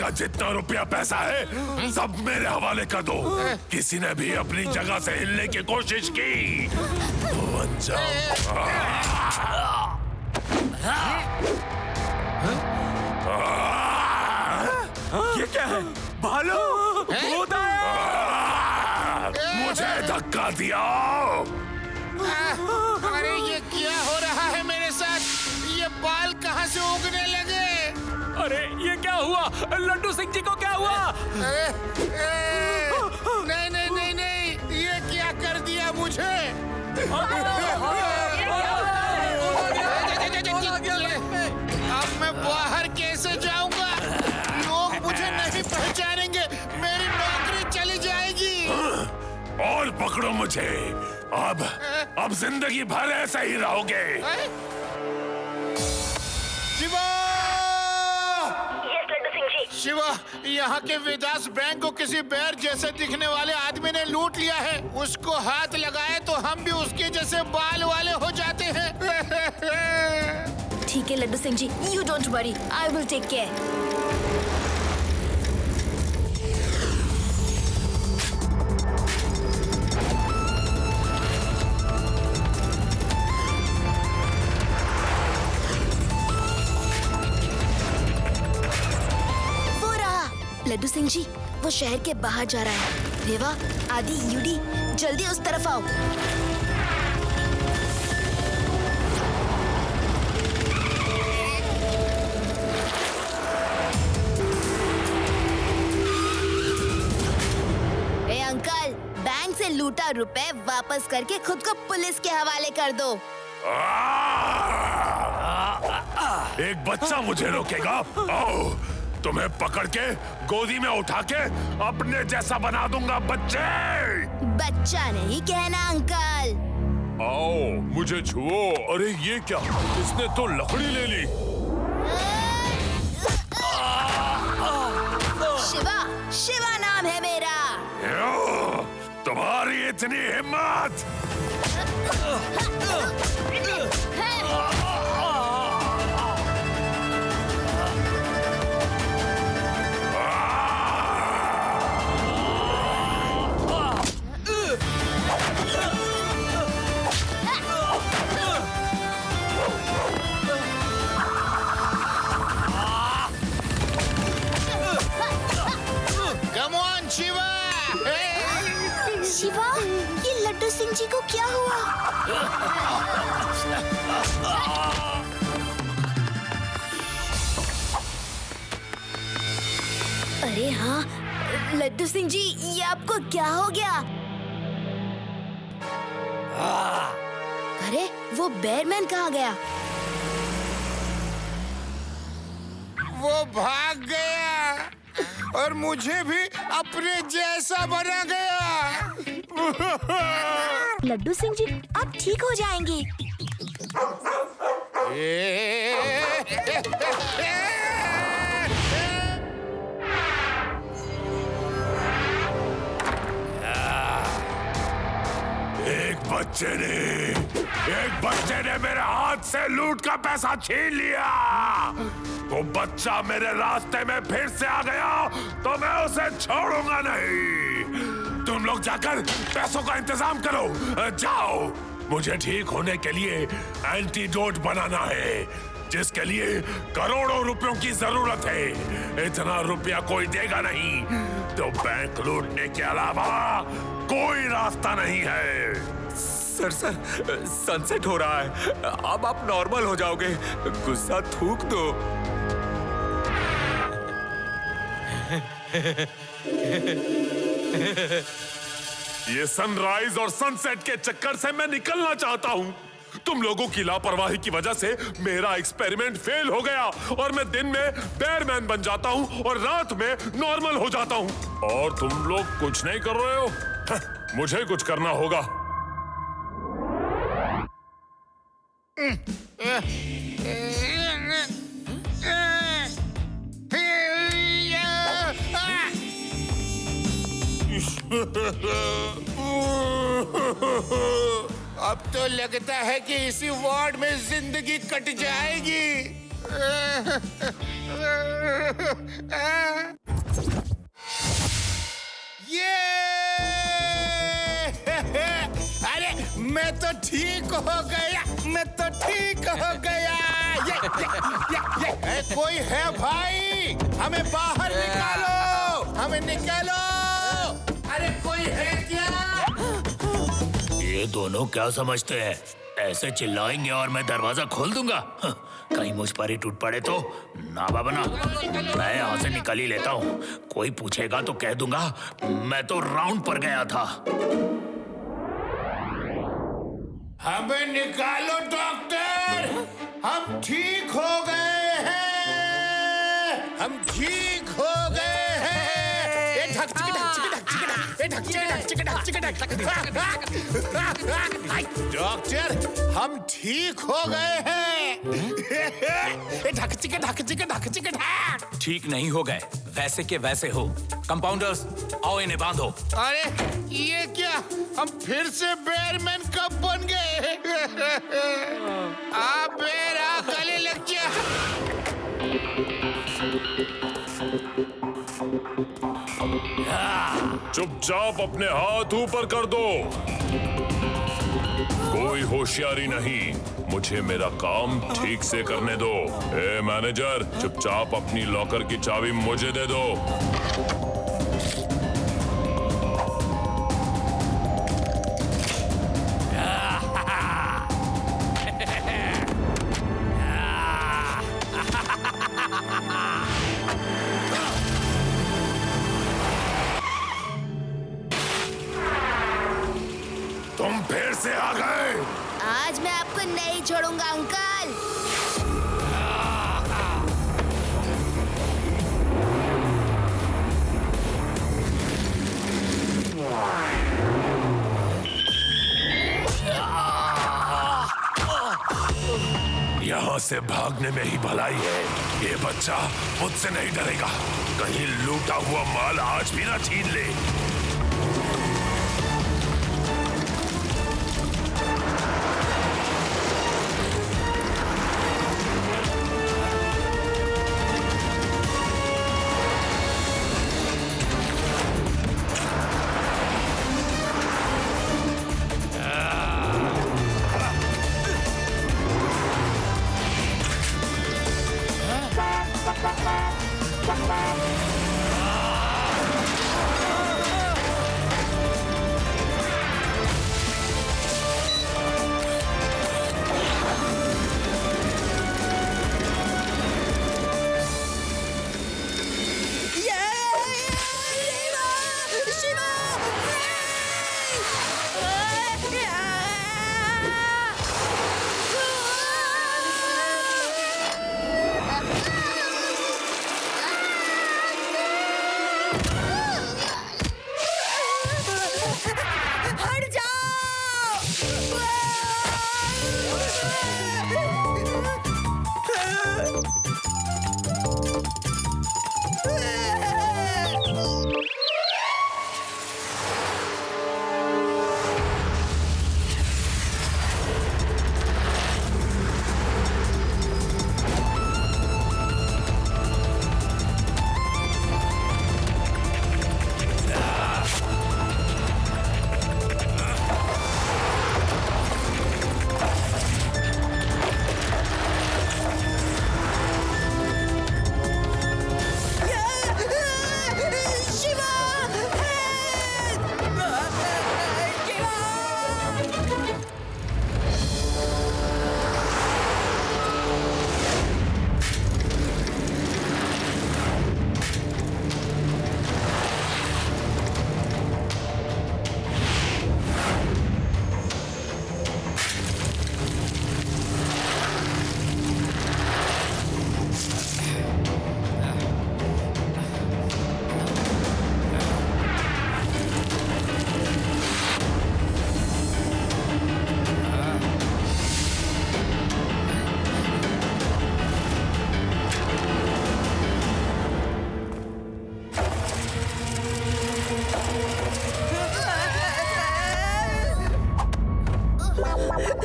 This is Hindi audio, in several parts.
का जितना रुपया पैसा है सब मेरे हवाले कर दो। किसी ने भी अपनी जगह से हिलने की कोशिश की तो अंजाम। ये क्या है? भालू! भूत है! मुझे धक्का दिया। अरे ये क्या हो रहा है मेरे साथ? ये बाल कहाँ से उगने लगे? अरे ये क्या हुआ? लड्डू सिंह जी को क्या हुआ? नहीं नहीं नहीं नहीं, ये क्या कर दिया मुझे? अब मैं बाहर कैसे जाऊंगा? लोग मुझे नहीं पहचानेंगे, मेरी नौकरी चली जाएगी। और पकड़ो मुझे। अब जिंदगी भर ऐसे ही रहोगे। शिवा! यस लड्डू सिंह जी। शिवा, यहाँ के विदास बैंक को किसी बेर जैसे दिखने वाले आदमी ने लूट लिया है। उसको हाथ लगाए तो हम भी उसके जैसे बाल वाले हो जाते हैं। ठीक है Laddu Singh ji, you don't worry, I will take care. Laddu Singh ji, वो शहर के बाहर जा रहा है। रेवा, आदि, यूडी, जल्दी उस तरफ आओ। ए अंकल, बैंक से लूटा रुपए वापस करके खुद को पुलिस के हवाले कर दो। एक बच्चा मुझे रोकेगा? आओ, तुम्हें पकड़ के गोदी में उठा के अपने जैसा बना दूंगा। बच्चा नहीं कहना अंकल। आओ, मुझे छुओ। अरे ये क्या? इसने तो लकड़ी ले ली। शिवा, शिवा नाम है मेरा। तुम्हारी इतनी हिम्मत! शिवा, ये लड्डू सिंह जी को क्या हुआ? अरे हाँ, लड्डू सिंह जी, ये आपको क्या हो गया? अरे वो बेयरमैन कहाँ गया? वो भाग गया और मुझे भी अपने जैसा बना गया। लड्डू सिंह जी, आप ठीक हो जाएंगे। एक बच्चे ने मेरे हाथ से लूट का पैसा छीन लिया। वो बच्चा मेरे रास्ते में फिर से आ गया तो मैं उसे छोड़ूंगा नहीं। तुम लोग जाकर पैसों का इंतजाम करो। जाओ, मुझे ठीक होने के लिए एंटीडोट बनाना है, जिसके लिए करोड़ों रुपयों की जरूरत है। इतना रुपया कोई देगा नहीं तो बैंक लूटने के अलावा कोई रास्ता नहीं है। सर, सनसेट हो रहा है, अब आप नॉर्मल हो जाओगे। गुस्सा थूक दो। ये सनराइज और सनसेट के चक्कर से मैं निकलना चाहता हूँ। तुम लोगों की लापरवाही की वजह से मेरा एक्सपेरिमेंट फेल हो गया और मैं दिन में बेयरमैन बन जाता हूँ और रात में नॉर्मल हो जाता हूँ। और तुम लोग कुछ नहीं कर रहे हो। मुझे कुछ करना होगा। अब तो लगता है कि इसी वार्ड में जिंदगी कट जाएगी। ये अरे मैं तो ठीक हो गया, मैं तो ठीक हो गया। ये कोई है भाई? हमें बाहर निकालो, हमें निकालो। अरे कोई है क्या? ये दोनों क्या समझते हैं? ऐसे चिल्लाएंगे और मैं दरवाजा खोल दूंगा? कहीं मुझ पर ही टूट पड़े तो ना बाबा ना। मैं यहाँ से निकल ही लेता हूँ। कोई पूछेगा तो कह दूंगा मैं तो राउंड पर गया था। हमें निकालो डॉक्टर, हम ठीक हो गए हैं, हम ठीक हो गए हैं। ये ढक चिक ढक चिक ढक चिक ढक, ये ढक चिक ढक चिक ढक चिक ढक। डॉक्टर हम ठीक हो गए हैं। ये ढक चिक ढक चिक ढक चिक ढक। ठीक नहीं हो गए, वैसे के वैसे हो। कंपाउंडर्स आओ इन्हें बांधो। अरे ये क्या, हम फिर से बेयरमैन कब बन गए? आप बेर आ गले लग गया। चुपचाप अपने हाथ ऊपर कर दो। कोई होशियारी नहीं, मुझे मेरा काम ठीक से करने दो। ए मैनेजर, चुपचाप अपनी लॉकर की चाबी मुझे दे दो। तुम फिर से आ गए। आज मैं आपको नहीं छोड़ूंगा अंकल। यहाँ से भागने में ही भलाई है। ये बच्चा मुझसे नहीं डरेगा। कहीं लूटा हुआ माल आज भी ना छीन ले।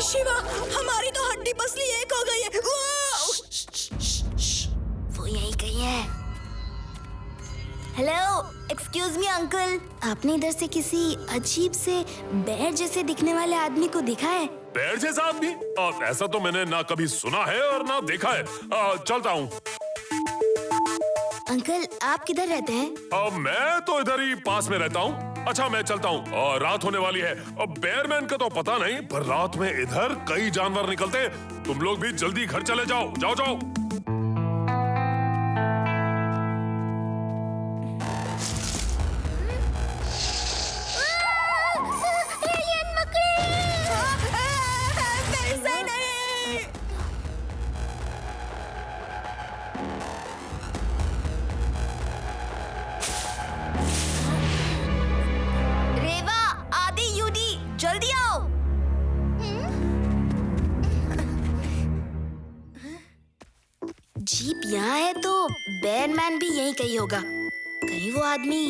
शिवा, हमारी तो हड्डी पसली एक हो गई है। वो यही कहीं है। हेलो, एक्सक्यूज मी अंकल, आपने इधर से किसी अजीब से बेर जैसे दिखने वाले आदमी को देखा है? बेर जैसा आदमी? ऐसा तो मैंने ना कभी सुना है और ना देखा है। चलता हूँ। अंकल, आप किधर रहते हैं? मैं तो इधर ही पास में रहता हूँ। अच्छा, मैं चलता हूँ। रात होने वाली है। बेयरमैन का तो पता नहीं, पर रात में इधर कई जानवर निकलते हैं। तुम लोग भी जल्दी घर चले जाओ। जाओ जाओ। जल्दी आओ। जीप यहाँ है तो बेयरमैन भी यहीं कहीं होगा। कहीं वो आदमी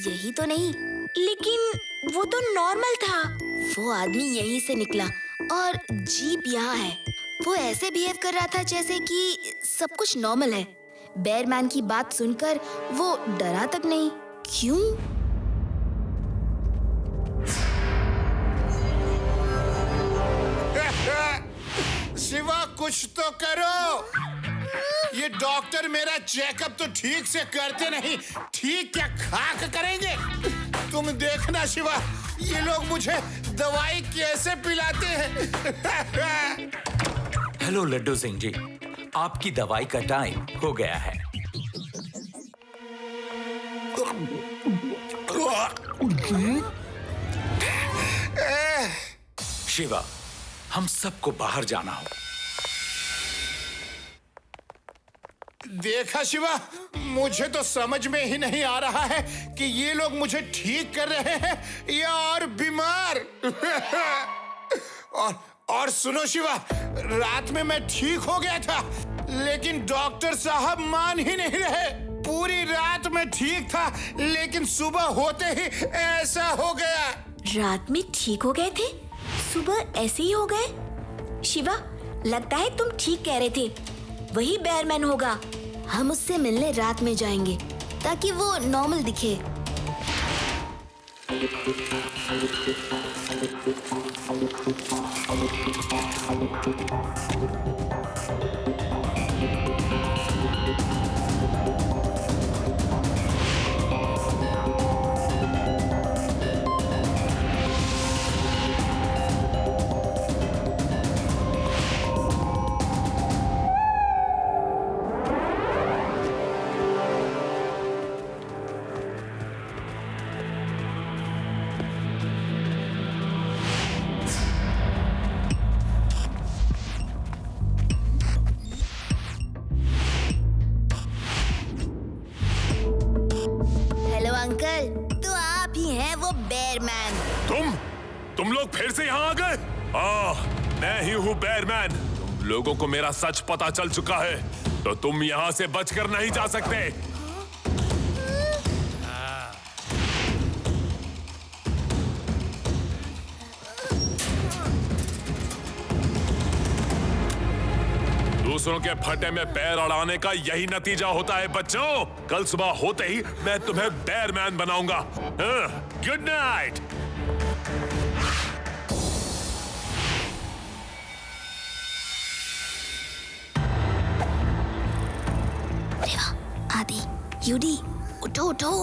यही तो नहीं? लेकिन वो तो नॉर्मल था। वो आदमी यहीं से निकला और जीप यहाँ है। वो ऐसे बिहेव कर रहा था जैसे कि सब कुछ नॉर्मल है। बेयरमैन की बात सुनकर वो डरा तक नहीं। क्यों? शिवा, कुछ तो करो। ये डॉक्टर मेरा चेकअप तो ठीक से करते नहीं, ठीक क्या खाक करेंगे। तुम देखना शिवा, ये लोग मुझे दवाई कैसे पिलाते हैं। हेलो लड्डू सिंह जी, आपकी दवाई का टाइम हो गया है। शिवा, हम सबको बाहर जाना हो। देखा शिवा, मुझे तो समझ में ही नहीं आ रहा है कि ये लोग मुझे ठीक कर रहे हैं या और बीमार। और सुनो शिवा, रात में मैं ठीक हो गया था, लेकिन डॉक्टर साहब मान ही नहीं रहे। पूरी रात में ठीक था, लेकिन सुबह होते ही ऐसा हो गया। रात में ठीक हो गए थे, सुबह ऐसे ही हो गए। शिवा, लगता है तुम ठीक कह रहे थे, वही बेयरमैन होगा। हम उससे मिलने रात में जाएंगे ताकि वो नॉर्मल दिखे। अंकल, तो आप ही हैं वो बेयरमैन। तुम लोग फिर से यहाँ आ गए? मैं ही हूँ बेयरमैन। तुम लोगों को मेरा सच पता चल चुका है, तो तुम यहाँ से बचकर नहीं जा सकते। दूसरों के फटे में पैर अड़ाने का यही नतीजा होता है बच्चों। कल सुबह होते ही मैं तुम्हें बेयरमैन बनाऊंगा। Good night. आदि, यूडी, उठो उठो।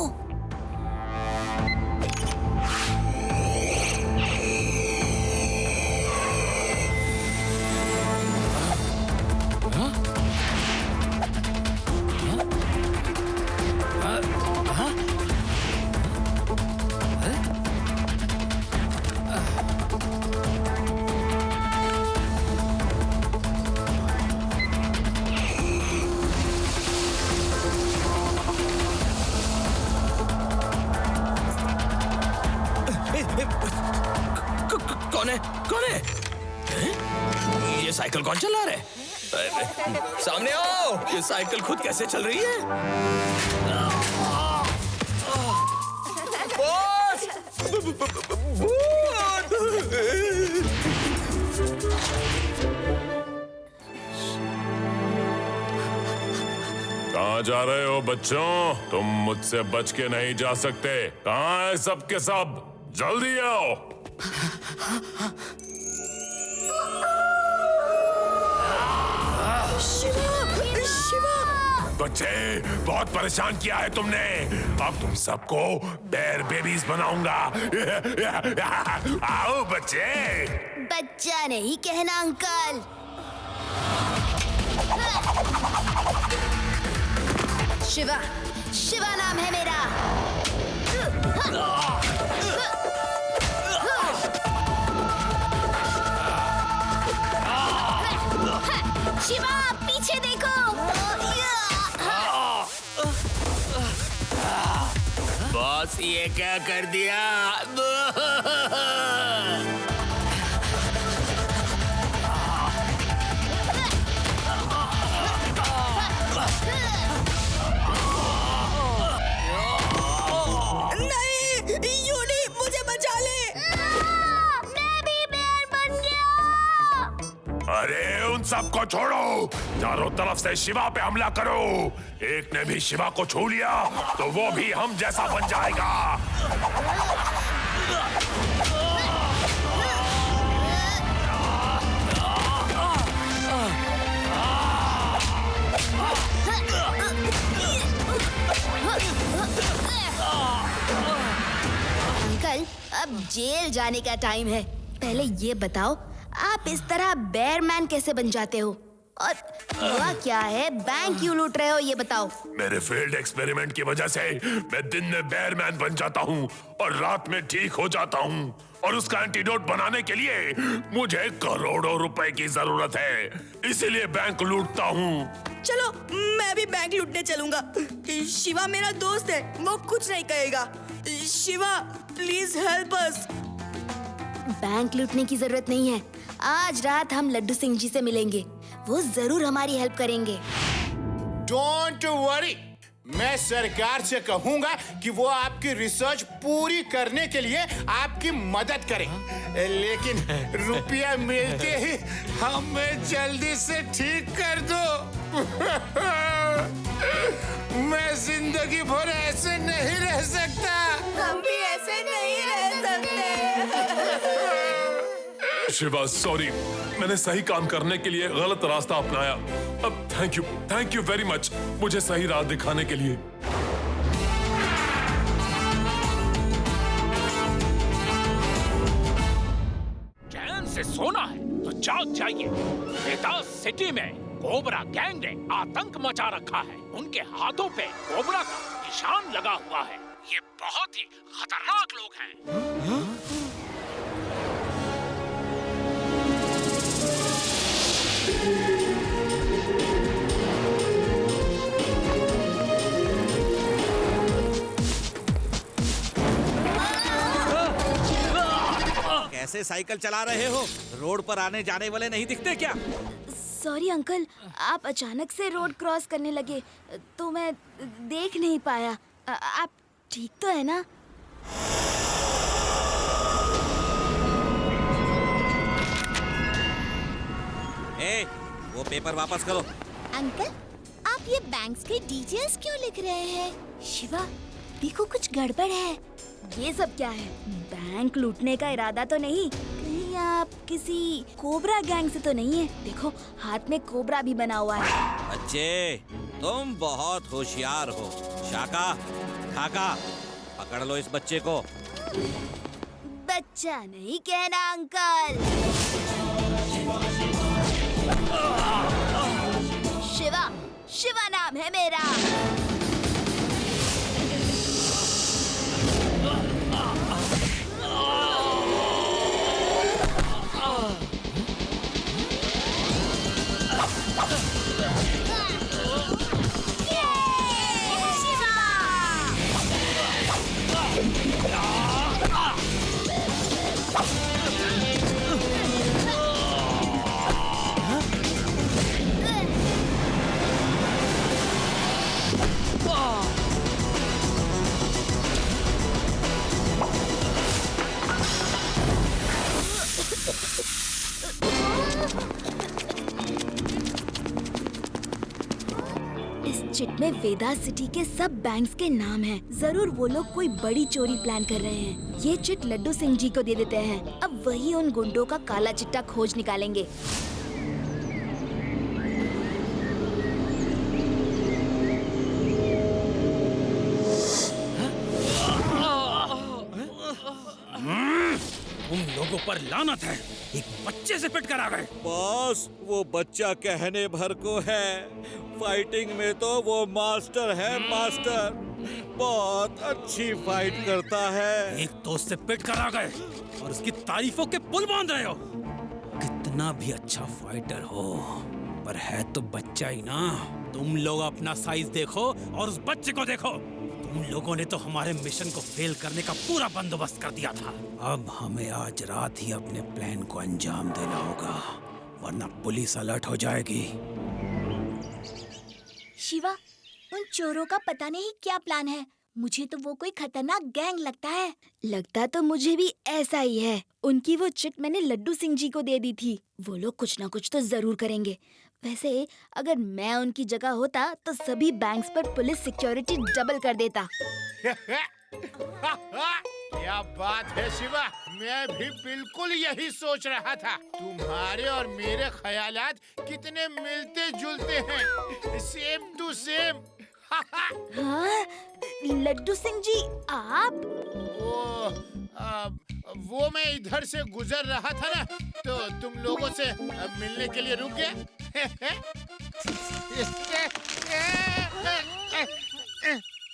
कौन है? ये साइकिल कौन चला रहा है? सामने आओ, ये साइकिल खुद कैसे चल रही है? कहाँ कहाँ जा रहे हो बच्चों? तुम मुझसे बच के नहीं जा सकते। कहाँ है सबके सब? जल्दी आओ। बच्चे, बहुत परेशान किया है तुमने। अब तुम सबको बेयर बेबीज बनाऊंगा। आओ बच्चे। बच्चा नहीं कहना अंकल। शिवा, शिवा नाम है मेरा। शिवा, पीछे देखो। बॉस, ये क्या कर दिया? अरे उन सबको छोड़ो, चारों तरफ से शिवा पे हमला करो। एक ने भी शिवा को छू लिया तो वो भी हम जैसा बन जाएगा। अंकल, अब जेल जाने का टाइम है। पहले ये बताओ, आप इस तरह बेयरमैन कैसे बन जाते हो? और हुआ क्या है? बैंक क्यों लूट रहे हो, ये बताओ। मेरे फील्ड एक्सपेरिमेंट की वजह से मैं दिन में बेयरमैन बन जाता हूँ और रात में ठीक हो जाता हूँ। और उसका एंटीडोट बनाने के लिए मुझे करोड़ों रुपए की जरूरत है, इसीलिए बैंक लूटता हूँ। चलो, मैं भी बैंक लूटने चलूंगा। शिवा मेरा दोस्त है, वो कुछ नहीं कहेगा। Shiva, please help us. Bank लूटने की जरूरत नहीं है। आज रात हम लड्डू सिंह जी से मिलेंगे, वो जरूर हमारी हेल्प करेंगे। डोंट वरी, मैं सरकार से कहूंगा कि वो आपकी रिसर्च पूरी करने के लिए आपकी मदद करे। लेकिन रुपया मिलते ही हमें जल्दी से ठीक कर दो। मैं जिंदगी भर ऐसे नहीं रह सकता। हम भी ऐसे नहीं रह सकते। शिवा, सॉरी, मैंने सही काम करने के लिए गलत रास्ता अपनाया। अब थैंक यू वेरी मच मुझे सही राह दिखाने के लिए। चैन से सोना है तो जाग जाइए। बेताज सिटी में कोबरा गैंग ने आतंक मचा रखा है। उनके हाथों पे कोबरा का निशान लगा हुआ है। ये बहुत ही खतरनाक लोग हैं। कैसे साइकिल चला रहे हो? रोड पर आने जाने वाले नहीं दिखते क्या? सॉरी अंकल, आप अचानक से रोड क्रॉस करने लगे तो मैं देख नहीं पाया। आप ठीक तो है ना? ए, वो पेपर वापस करो। अंकल, आप ये बैंक्स के डिटेल्स क्यों लिख रहे हैं? शिवा, देखो कुछ गड़बड़ है। ये सब क्या है? बैंक लूटने का इरादा तो नहीं? कहीं आप किसी कोबरा गैंग से तो नहीं है? देखो, हाथ में कोबरा भी बना हुआ है। बच्चे, तुम बहुत होशियार हो। शाका, खाका, पकड़ लो इस बच्चे को। बच्चा नहीं कहना अंकल। शिवा, शिवा नाम है मेरा। शिवा! चिट में वेदा सिटी के सब बैंक्स के नाम हैं। जरूर वो लोग कोई बड़ी चोरी प्लान कर रहे हैं। ये चिट लड्डू सिंह जी को दे देते हैं। अब वही उन गुंडों का काला चिट्टा खोज निकालेंगे। तुम लोगों पर लानत है, एक बच्चे से पिट कर आ गए। बॉस, वो बच्चा कहने भर को है, फाइटिंग में तो वो मास्टर है, मास्टर। बहुत अच्छी फाइट करता है। एक दोस्त से पिट कर आ गए और उसकी तारीफों के पुल बांध रहे हो। कितना भी अच्छा फाइटर हो, पर है तो बच्चा ही ना। तुम लोग अपना साइज देखो और उस बच्चे को देखो। तुम लोगों ने तो हमारे मिशन को फेल करने का पूरा बंदोबस्त कर दिया था। अब हमें आज रात ही अपने प्लान को अंजाम देना होगा, वरना पुलिस अलर्ट हो जाएगी। शिवा, उन चोरों का पता नहीं क्या प्लान है। मुझे तो वो कोई खतरनाक गैंग लगता है। लगता तो मुझे भी ऐसा ही है। उनकी वो चिट मैंने लड्डू सिंह जी को दे दी थी। वो लोग कुछ ना कुछ तो जरूर करेंगे। वैसे अगर मैं उनकी जगह होता तो सभी बैंक्स पर पुलिस सिक्योरिटी डबल कर देता। क्या बात है शिवा, मैं भी बिल्कुल यही सोच रहा था। तुम्हारे और मेरे ख्यालात कितने मिलते जुलते हैं, सेम टू सेम। हाँ, लड्डू सिंह जी आप? वो मैं इधर से गुजर रहा था ना, तो तुम लोगों से मिलने के लिए रुक गया।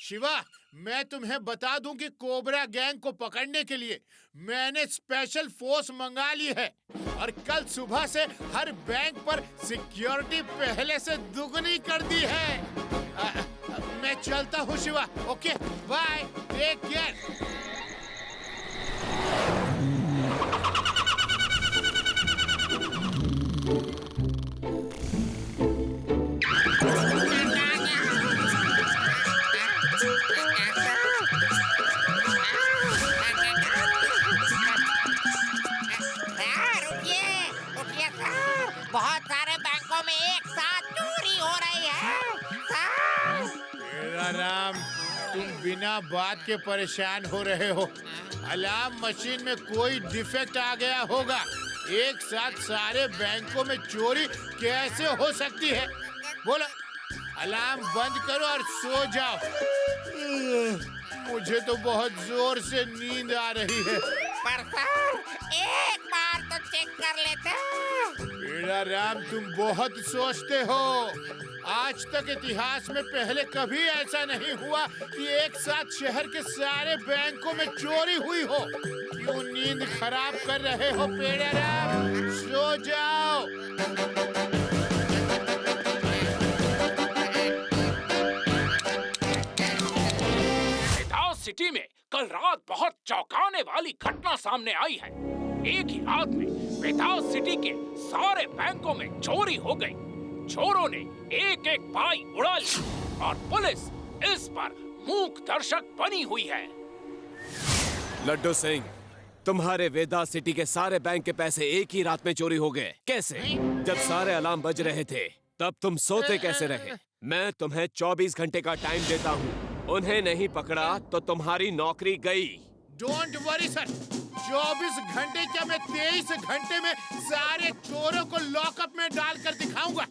शिवा, मैं तुम्हें बता दूं कि कोबरा गैंग को पकड़ने के लिए मैंने स्पेशल फोर्स मंगा ली है और कल सुबह से हर बैंक पर सिक्योरिटी पहले से दुगनी कर दी है। मैं चलता हूँ Shiva. Okay, bye, take care. बहुत सारे बैंकों में एक साथ चोरी हो रही है। मेरा राम, तुम बिना बात के परेशान हो रहे हो। अलार्म मशीन में कोई डिफेक्ट आ गया होगा। एक साथ सारे बैंकों में चोरी कैसे हो सकती है? बोलो, अलार्म बंद करो और सो जाओ। मुझे तो बहुत जोर से नींद आ रही है। पर सर, एक बार तो चेक कर लेते हैं। मेरा राम, तुम बहुत सोचते हो। आज तक इतिहास में पहले कभी ऐसा नहीं हुआ कि एक साथ शहर के सारे बैंकों में चोरी हुई हो। क्यों नींद खराब कर रहे हो पेड़ा राम? सो जाओ। सिटी में कल रात बहुत चौंकाने वाली घटना सामने आई है। एक ही रात में वेदास सिटी के सारे बैंकों में चोरी हो गई। चोरों ने एक एक पाई उड़ा ली और पुलिस इस पर मूक दर्शक बनी हुई है। लड्डू सिंह, तुम्हारे वेदास सिटी के सारे बैंक के पैसे एक ही रात में चोरी हो गए। कैसे? जब सारे अलार्म बज रहे थे तब तुम सोते कैसे रहे? मैं तुम्हें 24 घंटे का टाइम देता हूँ। उन्हें नहीं पकड़ा तो तुम्हारी नौकरी गई। डोंट वरी सर, 24 घंटे क्या, मैं 23 घंटे में सारे चोरों को लॉकअप में डालकर दिखाऊंगा।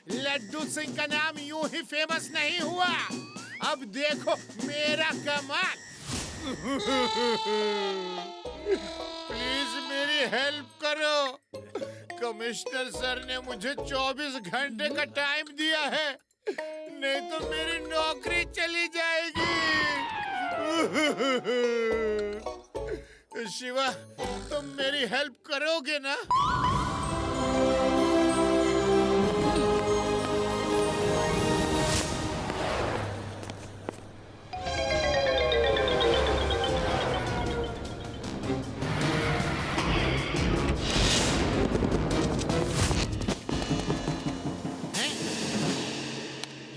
लड्डू सिंह का नाम यूं ही फेमस नहीं हुआ। अब देखो मेरा कमाल। प्लीज मेरी हेल्प करो। कमिश्नर सर ने मुझे 24 घंटे का टाइम दिया है, नहीं तो मेरी नौकरी चली जाएगी। शिवा, तुम मेरी हेल्प करोगे ना?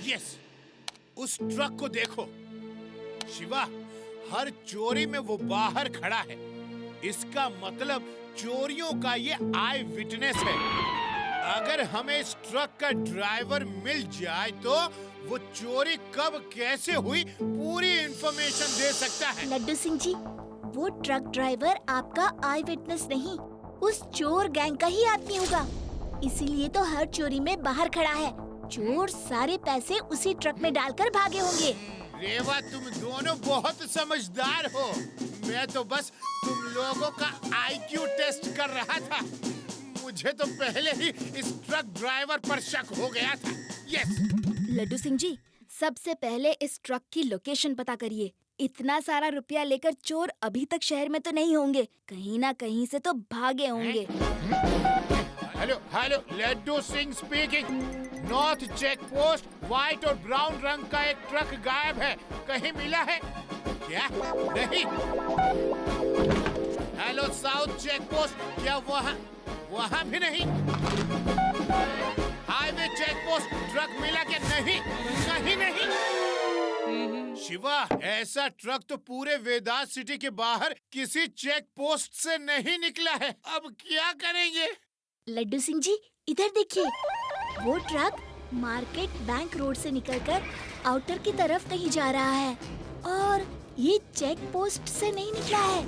यस, उस ट्रक को देखो। शिवा, हर चोरी में वो बाहर खड़ा है। इसका मतलब चोरियों का ये आई विटनेस है। अगर हमें इस ट्रक का ड्राइवर मिल जाए तो वो चोरी कब कैसे हुई पूरी इंफॉर्मेशन दे सकता है। लड्डू सिंह जी, वो ट्रक ड्राइवर आपका आई विटनेस नहीं, उस चोर गैंग का ही आदमी होगा, इसीलिए तो हर चोरी में बाहर खड़ा है। चोर सारे पैसे उसी ट्रक में डालकर भागे होंगे। रेवा, तुम दोनों बहुत समझदार हो। मैं तो बस तुम लोगों का IQ टेस्ट कर रहा था। मुझे तो पहले ही इस ट्रक ड्राइवर पर शक हो गया था। यस। लड्डू सिंह जी, सबसे पहले इस ट्रक की लोकेशन पता करिए। इतना सारा रुपया लेकर चोर अभी तक शहर में तो नहीं होंगे, कहीं ना कहीं से तो भागे होंगे। Hello hello, Laddu Singh speaking. North check post white और ब्राउन रंग का एक ट्रक गायब है, कहीं मिला है क्या? नहीं। हेलो साउथ चेक पोस्ट, क्या वहाँ भी नहीं? हाईवे चेक पोस्ट, ट्रक मिला क्या? नहीं, कहीं नहीं। शिवा, ऐसा ट्रक तो पूरे वेदांत सिटी के बाहर किसी चेक पोस्ट से नहीं निकला है। अब क्या करेंगे? लड्डू सिंह जी, इधर देखिए, वो ट्रक मार्केट बैंक रोड से निकलकर आउटर की तरफ कहीं जा रहा है और ये चेक पोस्ट से नहीं निकला है।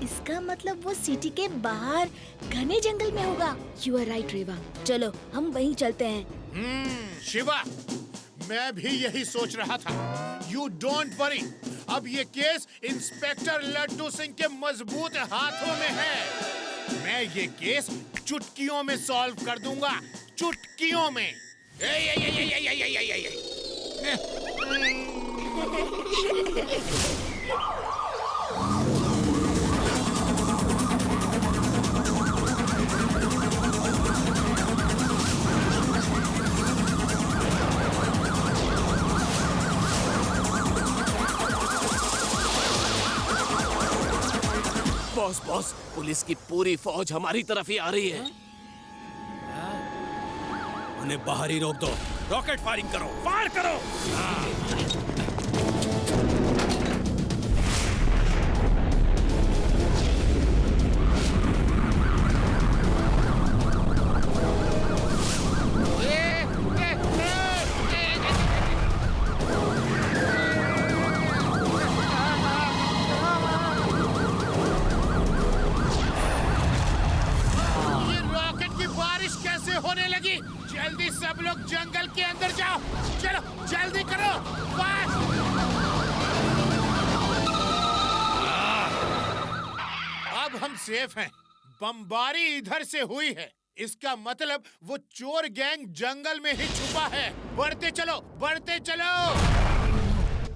इसका मतलब वो सिटी के बाहर घने जंगल में होगा। यू आर राइट रेवा, चलो हम वहीं चलते हैं। शिवा, मैं भी यही सोच रहा था। यू डोंट वरी, अब ये केस इंस्पेक्टर लड्डू सिंह के मजबूत हाथों में है। मैं ये केस चुटकियों में सॉल्व कर दूंगा, चुटकियों में। बॉस, पुलिस की पूरी फौज हमारी तरफ ही आ रही है। उन्हें बाहर ही रोक दो। रॉकेट फायरिंग करो, फायर करो। होने लगी। जल्दी सब लोग जंगल के अंदर जाओ। चलो जल्दी करो। अब हम सेफ हैं। बमबारी इधर से हुई है, इसका मतलब वो चोर गैंग जंगल में ही छुपा है। बढ़ते चलो, बढ़ते चलो।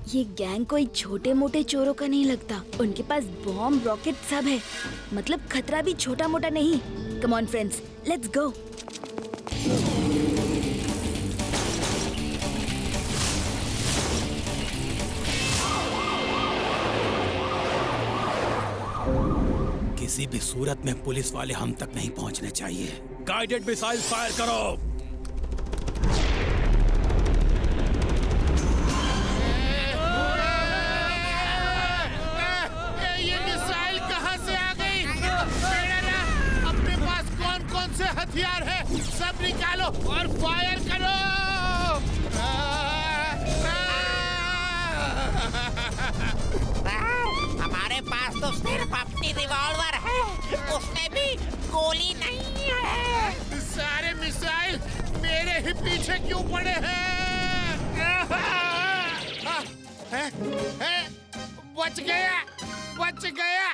ये गैंग कोई छोटे मोटे चोरों का नहीं लगता। उनके पास बॉम्ब, रॉकेट सब है। मतलब खतरा भी छोटा मोटा नहीं। Come on friends, let's go. किसी भी सूरत में पुलिस वाले हम तक नहीं पहुंचने चाहिए। गाइडेड मिसाइल फायर करो। ये मिसाइल कहां से आ गई? अपने पास कौन कौन से हथियार है सब निकालो और फायर करो। हमारे पास तो सिर्फ अपनी रिवॉल्वर है, उसमें भी गोली नहीं है। सारे मिसाइल मेरे ही पीछे क्यों पड़े हैं? बच गया, बच गया।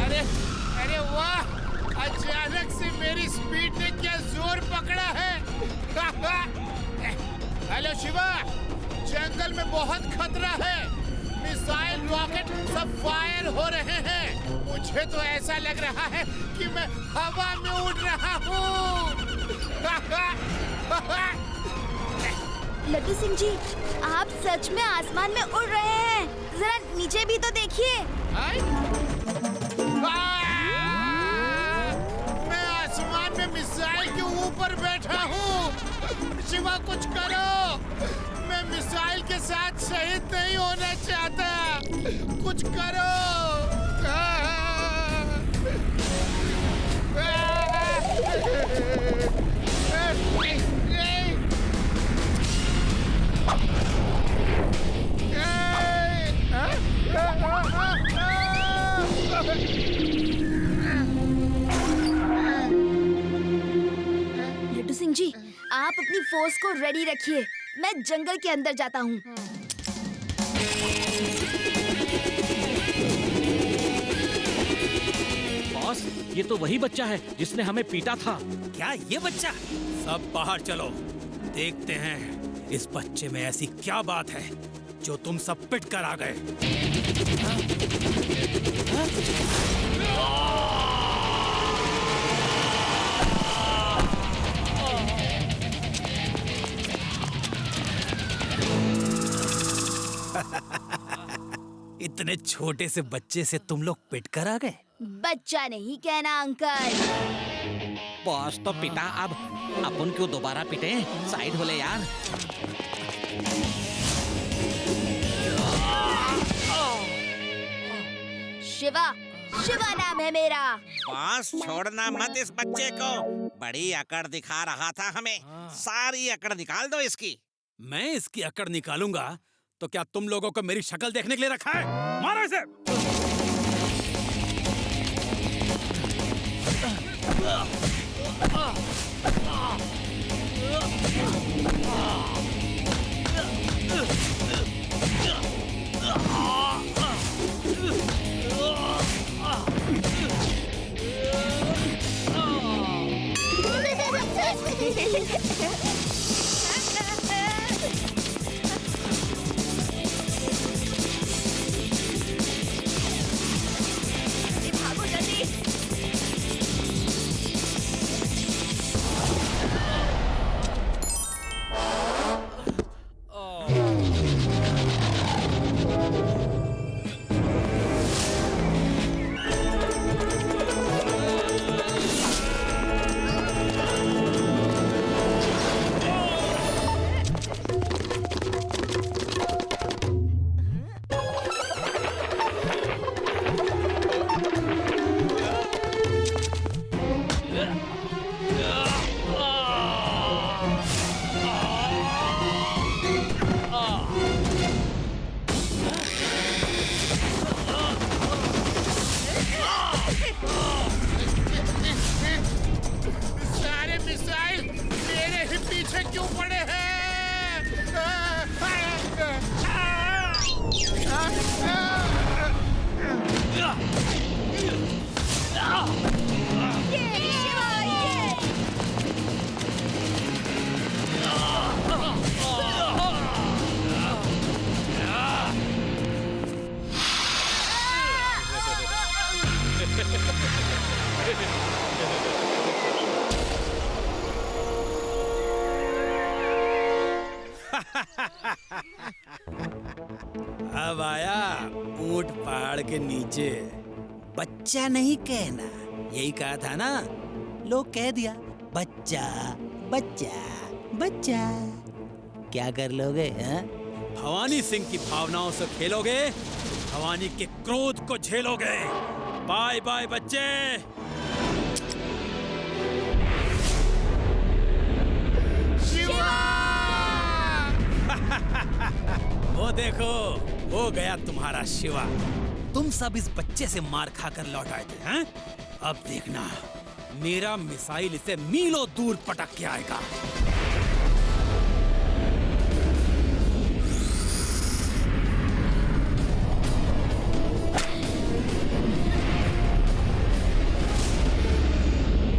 अरे अरे वाह, अचानक से मेरी स्पीड ने क्या जोर पकड़ा है। हेलो शिवा, जंगल में बहुत खतरा है। मिसाइल, रॉकेट सब फायर हो रहे हैं। मुझे तो ऐसा लग रहा है कि मैं हवा में उड़ रहा हूँ। लड्डू सिंह जी, आप सच में आसमान में उड़ रहे हैं। जरा नीचे भी तो देखिए। मैं आसमान में मिसाइल के ऊपर बैठा हूँ। शिवा कुछ करो, मैं मिसाइल के साथ शहीद नहीं होना चाहता। कुछ करो। आप अपनी फोर्स को रेडी रखिए, मैं जंगल के अंदर जाता हूँ। बॉस, ये तो वही बच्चा है जिसने हमें पीटा था। क्या ये बच्चा? सब बाहर चलो, देखते हैं इस बच्चे में ऐसी क्या बात है जो तुम सब पिट कर आ गए। इतने छोटे से बच्चे से तुम लोग पिट कर आ गए? बच्चा नहीं कहना अंकल। बॉस तो पिटा, अब अपन क्यों दोबारा पिटे? साइड हो ले यार। शिवा, शिवा नाम है मेरा। बॉस छोड़ना मत इस बच्चे को, बड़ी अकड़ दिखा रहा था हमें। सारी अकड़ निकाल दो इसकी। मैं इसकी अकड़ निकालूंगा तो क्या तुम लोगों को मेरी शक्ल देखने के लिए रखा है? मारो इसे। भागो जल्दी। सारे मिसाइल मेरे ही पीछे क्यों पड़े हैं? अब आया ऊंट पहाड़ के नीचे। बच्चा नहीं कहना, यही कहा था ना? लोग कह दिया बच्चा बच्चा बच्चा। क्या कर लोगे हैं? भवानी सिंह की भावनाओं से खेलोगे, भवानी के क्रोध को झेलोगे। बाय बाय बच्चे। वो देखो, वो गया तुम्हारा शिवा। तुम सब इस बच्चे से मार खाकर लौट आए थे, हैं? अब देखना, मेरा मिसाइल इसे मीलों दूर पटक के आएगा।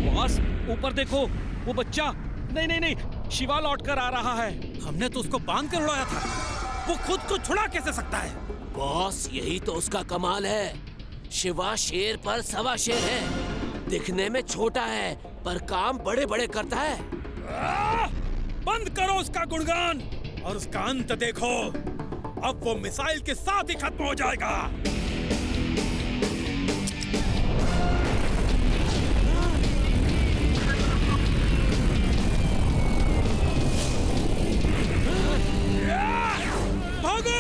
बॉस, ऊपर देखो, वो बच्चा। नहीं नहीं नहीं, शिवा लौट कर आ रहा है। हमने तो उसको बांध कर उड़ाया था, वो खुद को छुड़ा कैसे सकता है? बॉस, यही तो उसका कमाल है। शिवा शेर पर सवा शेर है। दिखने में छोटा है पर काम बड़े बड़े करता है। बंद करो उसका गुणगान और उसका अंत देखो। अब वो मिसाइल के साथ ही खत्म हो जाएगा। भागो!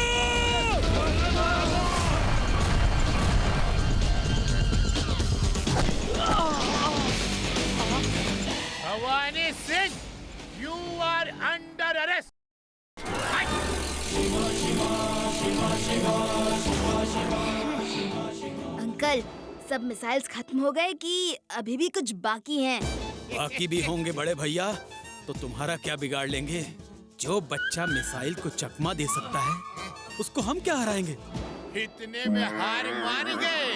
Bhavani Singh, you are under arrest. Uncle, सब मिसाइल्स खत्म हो गए कि अभी भी कुछ बाकी हैं? बाकी भी होंगे बड़े भैया, तो तुम्हारा क्या बिगाड़ लेंगे? जो बच्चा मिसाइल को चकमा दे सकता है, उसको हम क्या हराएंगे? इतने में हार मान गए।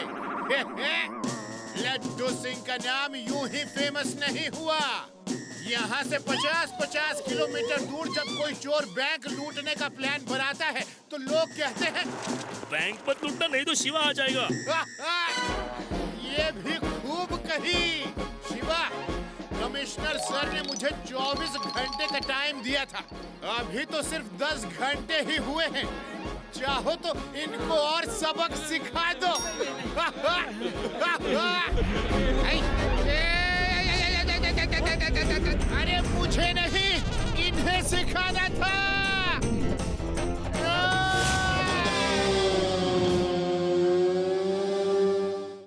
लड्डू सिंह का नाम यूं ही फेमस नहीं हुआ। यहाँ से 50-50 किलोमीटर दूर जब कोई चोर बैंक लूटने का प्लान बनाता है तो लोग कहते हैं बैंक पर लूटना नहीं तो शिवा आ जाएगा। ये भी खूब कही शिवा। कमिश्नर सर ने मुझे 24 घंटे का टाइम दिया था, अभी तो सिर्फ 10 घंटे ही हुए हैं। चाहो तो इनको और सबक सिखा दो। अरे मुझे नहीं, इन्हें सिखाना था।